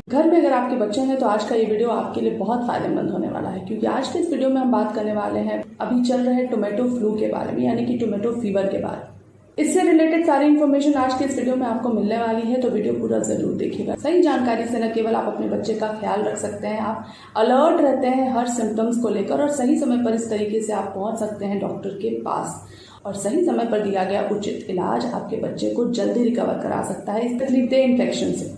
घर में अगर आपके बच्चे हैं तो आज का ये वीडियो आपके लिए बहुत फायदेमंद होने वाला है, क्योंकि आज के इस वीडियो में हम बात करने वाले हैं अभी चल रहे टोमेटो फ्लू के बारे में, यानी कि टोमेटो फीवर के बारे में। इससे रिलेटेड सारी इन्फॉर्मेशन आज के इस वीडियो में आपको मिलने वाली है, तो वीडियो पूरा जरूर देखिएगा। सही जानकारी से न केवल आप अपने बच्चे का ख्याल रख सकते हैं, आप अलर्ट रहते हैं हर सिम्टम्स को लेकर और सही समय पर इस तरीके से आप पहुंच सकते हैं डॉक्टर के पास, और सही समय पर दिया गया उचित इलाज आपके बच्चे को जल्दी रिकवर करा सकता है इस तकलीफदेह इन्फेक्शन से।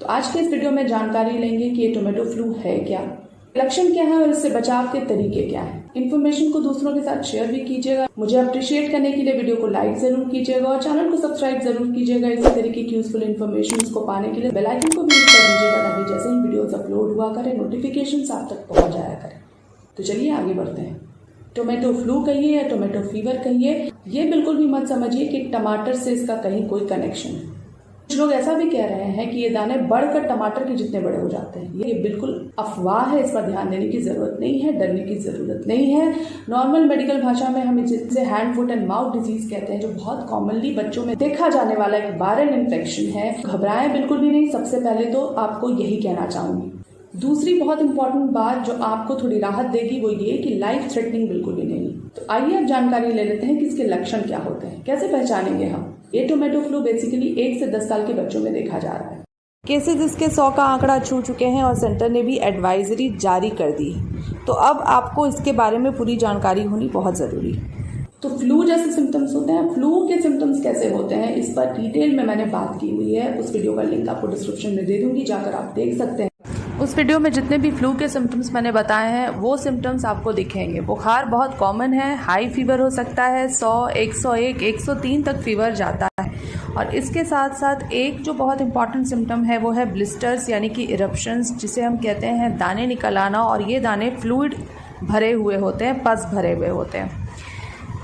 तो आज के इस वीडियो में जानकारी लेंगे कि ये टोमेटो फ्लू है क्या, लक्षण क्या है और इससे बचाव के तरीके क्या हैं। इन्फॉर्मेशन को दूसरों के साथ शेयर भी कीजिएगा। मुझे अप्रिशिएट करने के लिए वीडियो को लाइक जरूर कीजिएगा और चैनल को सब्सक्राइब जरूर कीजिएगा। इसी तरीके की यूजफुल इन्फॉर्मेशन को पाने के लिए बेल आइकन को भी हिट कर दीजिएगा, ताकि जैसे ही वीडियोस अपलोड हुआ करें नोटिफिकेशन आप तक पहुंच जाया करें। तो चलिए आगे बढ़ते हैं। टोमेटो फ्लू कहिए या टोमेटो फीवर कहिए, ये बिल्कुल भी मत समझिए कि टमाटर से इसका कहीं कोई कनेक्शन है। कुछ लोग ऐसा भी कह रहे हैं कि ये दाने बढ़कर टमाटर के जितने बड़े हो जाते हैं। ये बिल्कुल अफवाह है, इस पर ध्यान देने की जरूरत नहीं है, डरने की जरूरत नहीं है। नॉर्मल मेडिकल भाषा में हम इसे hand foot and mouth disease कहते हैं, जो बहुत कॉमनली बच्चों में देखा जाने वाला एक वायरल इन्फेक्शन है। घबराएं बिल्कुल भी नहीं, सबसे पहले तो आपको यही कहना चाहूंगी। दूसरी बहुत इंपॉर्टेंट बात जो आपको थोड़ी राहत देगी वो ये कि लाइफ थ्रेटनिंग बिल्कुल भी नहीं। तो आइए अब जानकारी ले लेते हैं कि इसके लक्षण क्या होते हैं, कैसे पहचानेंगे हम। ये टोमेटो फ्लू बेसिकली 1 से 10 साल के बच्चों में देखा जा रहा है। केसेस इसके 100 का आंकड़ा छू चुके हैं और सेंटर ने भी एडवाइजरी जारी कर दी है। तो अब आपको इसके बारे में पूरी जानकारी होनी बहुत ज़रूरी है। तो फ्लू जैसे सिम्टम्स होते हैं, फ्लू के सिम्टम्स कैसे होते हैं इस पर डिटेल में मैंने बात की हुई है। उस वीडियो का लिंक आपको डिस्क्रिप्शन में दे दूंगी, जाकर आप देख सकते हैं। उस वीडियो में जितने भी फ्लू के सिम्टम्स मैंने बताए हैं वो सिम्टम्स आपको दिखेंगे। बुखार बहुत कॉमन है, हाई फीवर हो सकता है, 100, 101, 103 तक फीवर जाता है। और इसके साथ साथ एक जो बहुत इंपॉर्टेंट सिम्टम है वो है ब्लिस्टर्स, यानी कि इरप्शंस, जिसे हम कहते हैं दाने निकल आना। और ये दाने फ्लूइड भरे हुए होते हैं, पस भरे हुए होते हैं।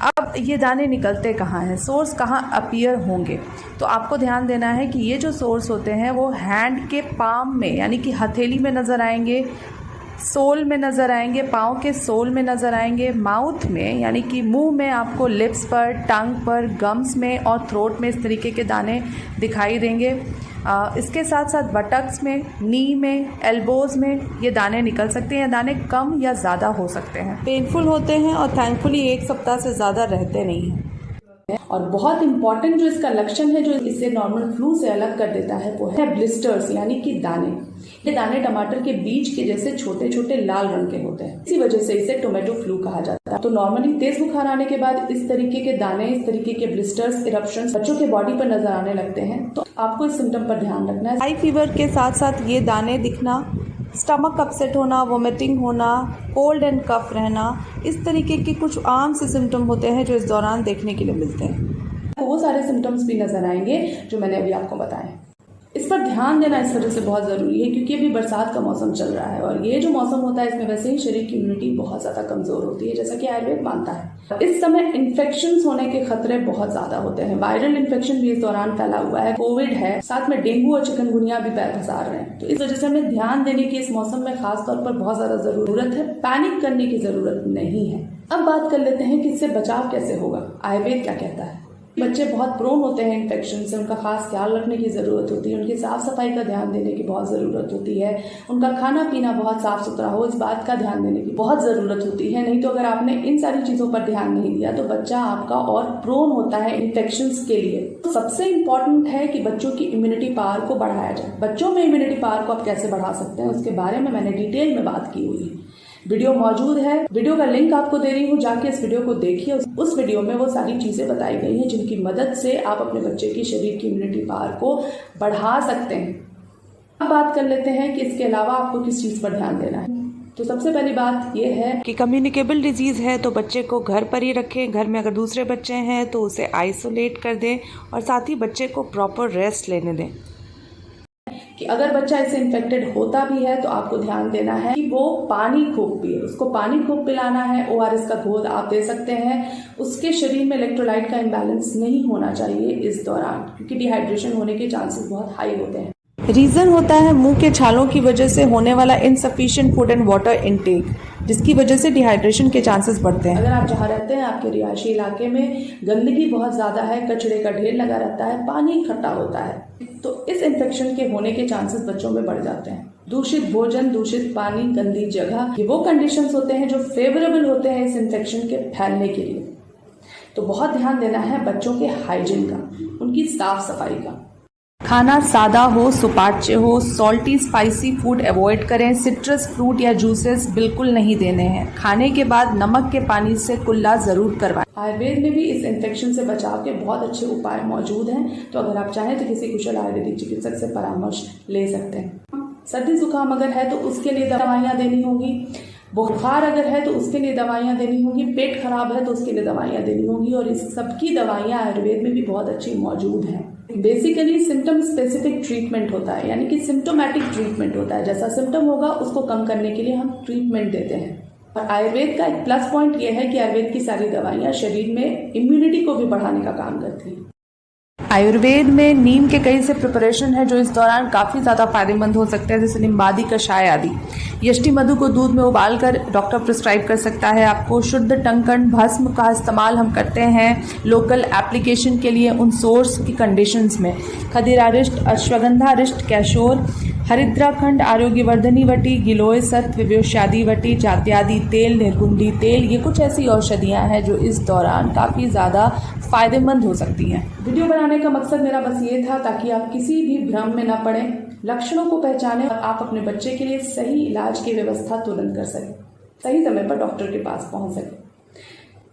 अब ये दाने निकलते कहाँ हैं, सोर्स कहाँ अपीयर होंगे, तो आपको ध्यान देना है कि ये जो सोर्स होते हैं वो हैंड के पाम में, यानी कि हथेली में नज़र आएंगे, सोल में नज़र आएंगे, पाँव के सोल में नज़र आएंगे, माउथ में यानी कि मुंह में, आपको लिप्स पर, टंग पर, गम्स में और थ्रोट में इस तरीके के दाने दिखाई देंगे। इसके साथ साथ बटक्स में, नी में, एल्बोज़ में ये दाने निकल सकते हैं। दाने कम या ज़्यादा हो सकते हैं, पेनफुल होते हैं और थैंकफुली 1 सप्ताह से ज़्यादा रहते नहीं हैं। और बहुत इंपॉर्टेंट जो इसका लक्षण है, जो इसे नॉर्मल फ्लू से अलग कर देता है, वो है ब्लिस्टर्स, यानी कि दाने। ये दाने टमाटर के बीज के जैसे छोटे छोटे लाल रंग के होते हैं, इसी वजह से इसे टोमेटो फ्लू कहा जाता है। तो नॉर्मली तेज बुखार आने के बाद इस तरीके के दाने, इस तरीके के ब्लिस्टर्स, इरप्शंस बच्चों के बॉडी पर नजर आने लगते हैं। तो आपको इस सिम्टम पर ध्यान रखना है। हाई फीवर के साथ साथ ये दाने दिखना, स्टमक अपसेट होना, वोमिटिंग होना, कोल्ड एंड कफ रहना, इस तरीके के कुछ आम से सिम्टम होते हैं जो इस दौरान देखने के लिए मिलते हैं। वो सारे सिम्टम्स भी नजर आएंगे जो मैंने अभी आपको बताए। इस पर ध्यान देना इस वजह से बहुत ज़रूरी है क्योंकि अभी बरसात का मौसम चल रहा है और ये जो मौसम होता है इसमें वैसे ही शरीर की इम्यूनिटी बहुत ज़्यादा कमज़ोर होती है, जैसा कि आयुर्वेद मानता है। इस समय इन्फेक्शंस होने के खतरे बहुत ज़्यादा होते हैं। वायरल इन्फेक्शन भी इस दौरान फैला हुआ है, कोविड है, साथ में डेंगू और चिकनगुनिया भी पैर पसार रहे हैं। तो इस वजह से हमें ध्यान देने की इस मौसम में खास तौर पर बहुत ज़्यादा ज़रूरत है। पैनिक करने की ज़रूरत नहीं है। अब बात कर लेते हैं कि इससे बचाव कैसे होगा, आयुर्वेद क्या कहता है। बच्चे बहुत प्रोन होते हैं इन्फेक्शन से, उनका खास ख्याल रखने की ज़रूरत होती है, उनकी साफ सफाई का ध्यान देने की बहुत ज़रूरत होती है, उनका खाना पीना बहुत साफ सुथरा हो, इस बात का ध्यान देने की बहुत ज़रूरत होती है। नहीं तो अगर आपने इन सारी चीज़ों पर ध्यान नहीं दिया तो बच्चा आपका और प्रोन होता है इन्फेक्शंस के लिए। तो सबसे इम्पॉर्टेंट है कि बच्चों की इम्यूनिटी पावर को बढ़ाया जाए। बच्चों में इम्यूनिटी पावर को आप कैसे बढ़ा सकते हैं उसके बारे में मैंने डिटेल में बात की हुई है, वीडियो मौजूद है। वीडियो का लिंक आपको दे रही हूँ, जाके इस वीडियो को देखिए। उस वीडियो में वो सारी चीजें बताई गई हैं जिनकी मदद से आप अपने बच्चे की शरीर की इम्यूनिटी पावर को बढ़ा सकते हैं। अब बात कर लेते हैं कि इसके अलावा आपको किस चीज पर ध्यान देना है। तो सबसे पहली बात यह है कि कम्युनिकेबल डिजीज है तो बच्चे को घर पर ही रखें। घर में अगर दूसरे बच्चे हैं तो उसे आइसोलेट कर दें और साथ ही बच्चे को प्रॉपर रेस्ट लेने दें। कि अगर बच्चा इससे इन्फेक्टेड होता भी है तो आपको ध्यान देना है कि वो पानी खूब पिए, उसको पानी खूब पिलाना है। ORS का घोल आप दे सकते हैं। उसके शरीर में इलेक्ट्रोलाइट का इम्बैलेंस नहीं होना चाहिए इस दौरान, क्योंकि डिहाइड्रेशन होने के चांसेस बहुत हाई होते हैं। रीज़न होता है मुंह के छालों की वजह से होने वाला insufficient food and water intake, जिसकी वजह से डिहाइड्रेशन के चांसेस बढ़ते हैं। अगर आप जहाँ रहते हैं आपके रिहायशी इलाके में गंदगी बहुत ज़्यादा है, कचरे का ढेर लगा रहता है, पानी इकट्ठा होता है, तो इस इन्फेक्शन के होने के चांसेस बच्चों में बढ़ जाते हैं। दूषित भोजन, दूषित पानी, गंदी जगह, ये वो कंडीशंस होते हैं जो फेवरेबल होते हैं इस इन्फेक्शन के फैलने के लिए। तो बहुत ध्यान देना है बच्चों के हाइजीन का, उनकी साफ सफाई का। खाना सादा हो, सुपाच्य हो, सॉल्टी स्पाइसी फूड अवॉइड करें। सिट्रस फ्रूट या जूसेस बिल्कुल नहीं देने हैं। खाने के बाद नमक के पानी से कुल्ला जरूर करवाएं। आयुर्वेद में भी इस इन्फेक्शन से बचाव के बहुत अच्छे उपाय मौजूद हैं, तो अगर आप चाहें तो किसी कुशल आयुर्वेदिक चिकित्सक से परामर्श ले सकते हैं। सर्दी जुकाम अगर है तो उसके लिए दवाइयाँ देनी होगी, बुखार अगर है तो उसके लिए दवाइयाँ देनी होगी, पेट खराब है तो उसके लिए दवाइयाँ देनी होगी, और इस सबकी दवाइयाँ आयुर्वेद में भी बहुत अच्छी मौजूद हैं। बेसिकली सिम्टम स्पेसिफिक ट्रीटमेंट होता है, यानी कि सिम्टोमेटिक ट्रीटमेंट होता है। जैसा सिम्टम होगा उसको कम करने के लिए हम ट्रीटमेंट देते हैं। और आयुर्वेद का एक प्लस पॉइंट यह है कि आयुर्वेद की सारी दवाइयाँ शरीर में इम्यूनिटी को भी बढ़ाने का काम करती हैं। आयुर्वेद में नीम के कई से प्रिपरेशन है जो इस दौरान काफ़ी ज़्यादा फायदेमंद हो सकते हैं, जैसे निम्बादी कषाय आदि। यष्टि मधु को दूध में उबालकर डॉक्टर प्रिस्क्राइब कर सकता है आपको। शुद्ध टंकण भस्म का इस्तेमाल हम करते हैं लोकल एप्लीकेशन के लिए उन सोर्स की कंडीशंस में। खदिरारिष्ट, अश्वगंधारिष्ट, कैशोर, हरिद्राखंड, आरोग्यवर्धनी वटी, गिलोय सत्व, विवेशादी वटी, जात्यादि तेल, निर्गुंडी तेल, ये कुछ ऐसी औषधियाँ हैं जो इस दौरान काफ़ी ज़्यादा फायदेमंद हो सकती हैं। वीडियो बनाने का मकसद मेरा बस ये था ताकि आप किसी भी भ्रम में न पड़ें, लक्षणों को पहचानें और आप अपने बच्चे के लिए सही इलाज की व्यवस्था तुरंत कर सकें, सही समय पर डॉक्टर के पास पहुंच सकें।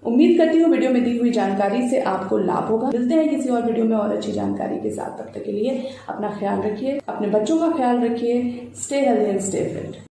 उम्मीद करती हूँ वीडियो में दी हुई जानकारी से आपको लाभ होगा। मिलते हैं किसी और वीडियो में और अच्छी जानकारी के साथ। तब तक के लिए अपना ख्याल रखिए, अपने बच्चों का ख्याल रखिए। Stay healthy and stay fit.